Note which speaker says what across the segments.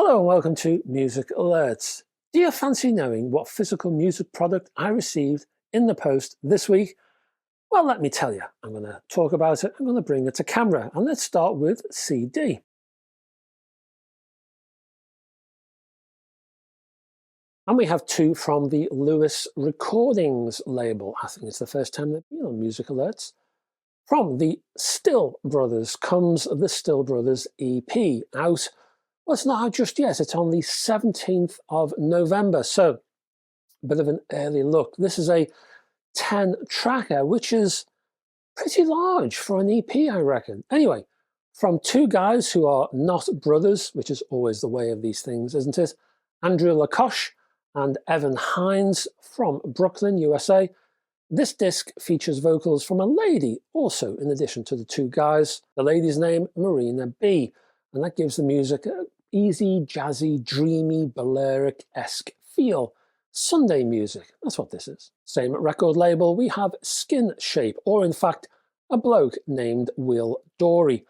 Speaker 1: Hello and welcome to Music Alerts. Do you fancy knowing what physical music product I received in the post this week? Well, let me tell you. I'm going to talk about it. I'm going to bring it to camera, and let's start with CD. And we have two from the Lewis Recordings label. I think it's the first time they've been on Music Alerts. From the Still Brothers comes the Still Brothers EP out. Well, it's not out just yet. It's on the 17th of November, so a bit of an early look. This is a 10-tracker, which is pretty large for an EP, I reckon. Anyway, from two guys who are not brothers, which is always the way of these things, isn't it? Andrew Lacoche and Evan Hines from Brooklyn, USA. This disc features vocals from a lady also, in addition to the two guys. The lady's name, Marina B, and that gives the music a easy, jazzy, dreamy, Balearic-esque feel. Sunday music, that's what this is. Same record label, we have Skin Shape, or in fact, a bloke named Will Dory.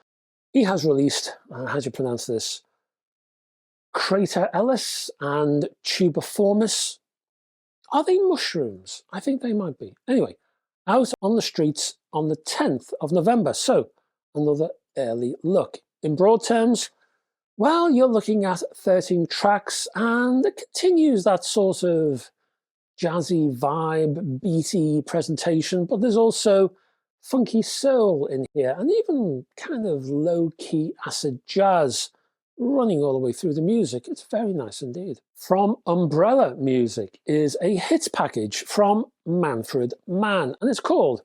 Speaker 1: He has released, how do you pronounce this? Crater Ellis and Tubiformis. Are they mushrooms? I think they might be. Anyway, out on the streets on the 10th of November, so another early look. In broad terms, well, you're looking at 13 tracks, and it continues that sort of jazzy vibe, beaty presentation, but there's also funky soul in here, and even kind of low-key acid jazz running all the way through the music. It's very nice indeed. From Umbrella Music is a hits package from Manfred Mann, and it's called,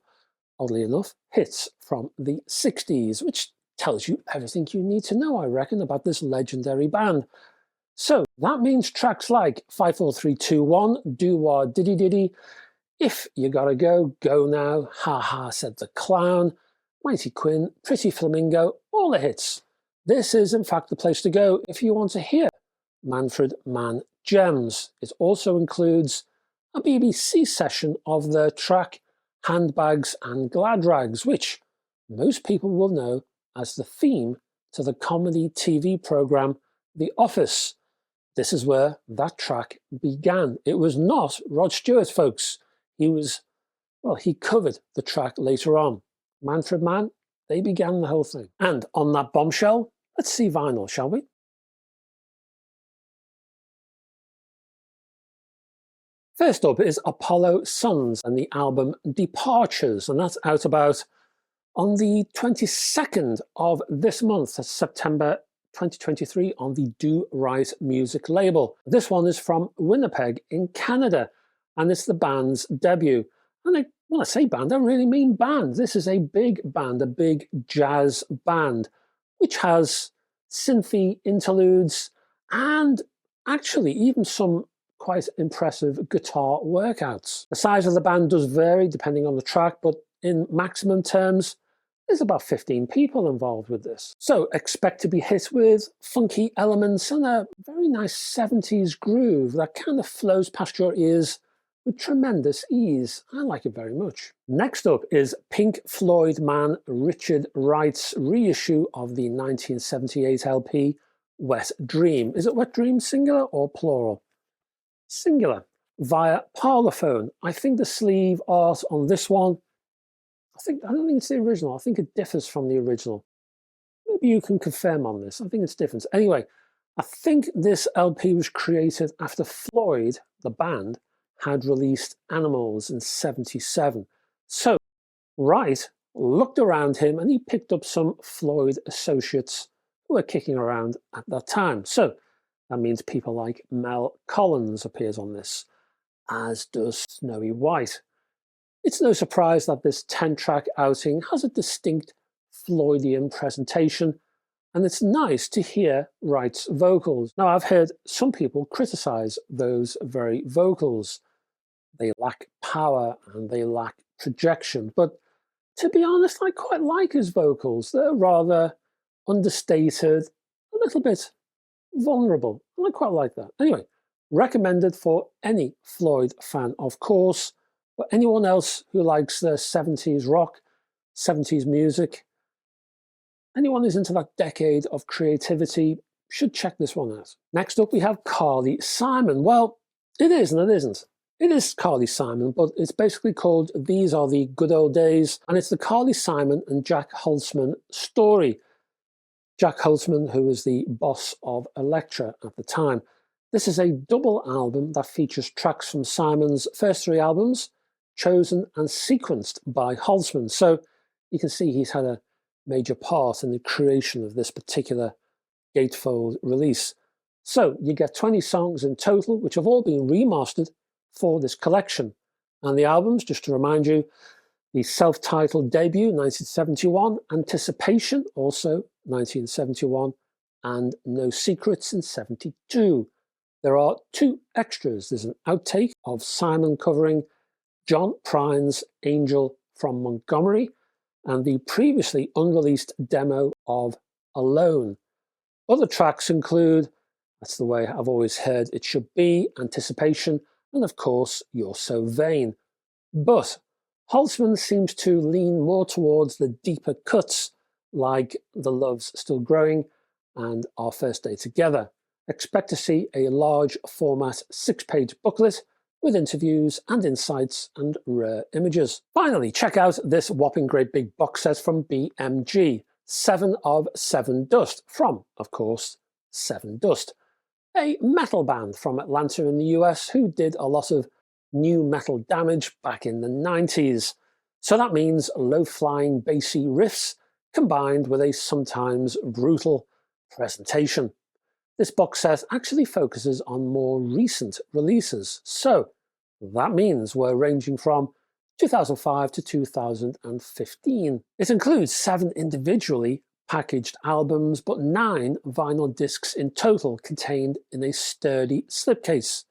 Speaker 1: oddly enough, Hits from the 60s, which tells you everything you need to know, I reckon, about this legendary band. So that means tracks like 54321, Do Wah Diddy Diddy, If You Gotta Go, Go Now, Ha Ha Said the Clown, Mighty Quinn, Pretty Flamingo, all the hits. This is in fact the place to go if you want to hear Manfred Mann gems. It also includes a BBC session of their track Handbags and Glad Rags, which most people will know as the theme to the comedy TV programme The Office. This is where that track began. It was not Rod Stewart, folks. He covered the track later on. Manfred Mann, they began the whole thing. And on that bombshell, let's see vinyl, shall we? First up is Apollo Sons and the album Departures, and that's out about on the 22nd of this month, that's September 2023, on the Do Right Music label. This one is from Winnipeg in Canada, and it's the band's debut. And when I say band, I really mean band. This is a big band, a big jazz band, which has synthy interludes and actually even some quite impressive guitar workouts. The size of the band does vary depending on the track, but in maximum terms, there's about 15 people involved with this. So expect to be hit with funky elements and a very nice 70s groove that kind of flows past your ears with tremendous ease. I like it very much. Next up is Pink Floyd man Richard Wright's reissue of the 1978 LP Wet Dream. Is it Wet Dream singular or plural? Singular. Via Parlophone. I think the sleeve art on this one, I don't think it's the original. I think it differs from the original. Maybe you can confirm on this. I think it's different. Anyway, I think this LP was created after Floyd, the band, had released Animals in '77. So Wright looked around him and he picked up some Floyd associates who were kicking around at that time. So that means people like Mel Collins appears on this, as does Snowy White. It's no surprise that this 10-track outing has a distinct Floydian presentation, and it's nice to hear Wright's vocals. Now, I've heard some people criticize those very vocals. They lack power and they lack projection, but to be honest, I quite like his vocals. They're rather understated, a little bit vulnerable, and I quite like that. Anyway, recommended for any Floyd fan, of course, but anyone else who likes the 70s rock, 70s music, anyone who's into that decade of creativity, should check this one out. Next up we have Carly Simon. Well, it is and it isn't. It is Carly Simon, but it's basically called These Are the Good Old Days, and it's the Carly Simon and Jack Holzman story. Jack Holzman, who was the boss of Elektra at the time. This is a double album that features tracks from Simon's first 3 albums, chosen and sequenced by Holzman. So you can see he's had a major part in the creation of this particular gatefold release. So you get 20 songs in total, which have all been remastered for this collection. And the albums, just to remind you, the self-titled debut, 1971, Anticipation, also 1971, and No Secrets in 72. There are 2 extras. There's an outtake of Simon covering John Prine's Angel from Montgomery and the previously unreleased demo of Alone. Other tracks include That's the Way I've Always Heard It Should Be, Anticipation, and of course, You're So Vain. But Holzman seems to lean more towards the deeper cuts, like The Love's Still Growing and Our First Day Together. Expect to see a large format 6-page booklet with interviews and insights and rare images. Finally, check out this whopping great big box set from BMG, 7 of Sevendust, from, of course, Sevendust, a metal band from Atlanta in the US who did a lot of new metal damage back in the 90s. So that means low-flying bassy riffs combined with a sometimes brutal presentation. This box set actually focuses on more recent releases, so that means we're ranging from 2005 to 2015. It includes 7 individually packaged albums, but 9 vinyl discs in total contained in a sturdy slipcase.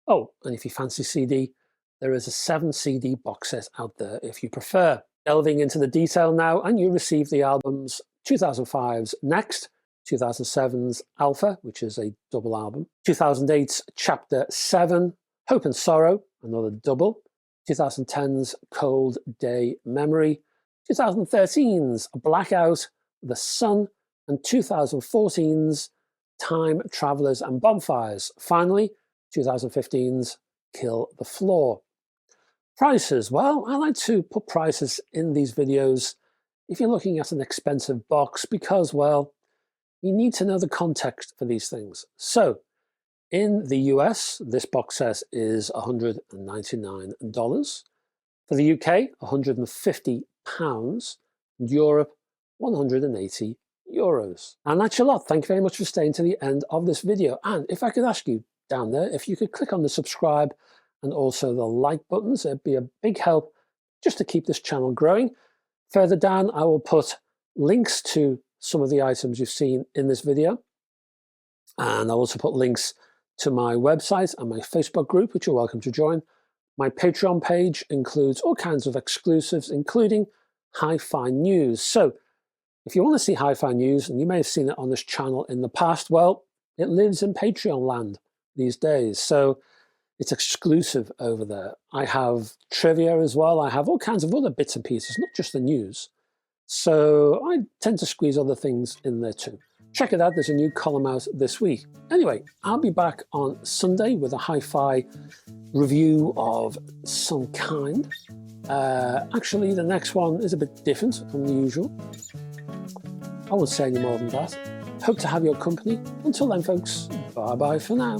Speaker 1: Oh, and if you fancy CD, there is a 7 CD box set out there if you prefer. Delving into the detail now, and you receive the albums 2005's Next, 2007's Alpha, which is a double album, 2008's Chapter 7, Hope and Sorrow, another double, 2010's Cold Day Memory, 2013's Blackout, The Sun, and 2014's Time Travelers and Bonfires. Finally, 2015's Kill the Floor. Prices. Well, I like to put prices in these videos if you're looking at an expensive box because, well, you need to know the context for these things. So, in the US, this box set is $199. For the UK, £150. And Europe, €180. And that's your lot. Thank you very much for staying to the end of this video. And if I could ask you down there, if you could click on the subscribe and also the like buttons, it'd be a big help just to keep this channel growing. Further down, I will put links to some of the items you've seen in this video. And I'll also put links to my website and my Facebook group, which you're welcome to join. My Patreon page includes all kinds of exclusives, including hi-fi news. So if you want to see hi-fi news, and you may have seen it on this channel in the past, well, it lives in Patreon land these days. So it's exclusive over there. I have trivia as well. I have all kinds of other bits and pieces, not just the news. So I tend to squeeze other things in there too. Check it out, there's a new column out this week. Anyway, I'll be back on Sunday with a hi-fi review of some kind. Actually, the next one is a bit different from the usual. I won't say any more than that. Hope to have your company. Until then, folks, bye-bye for now.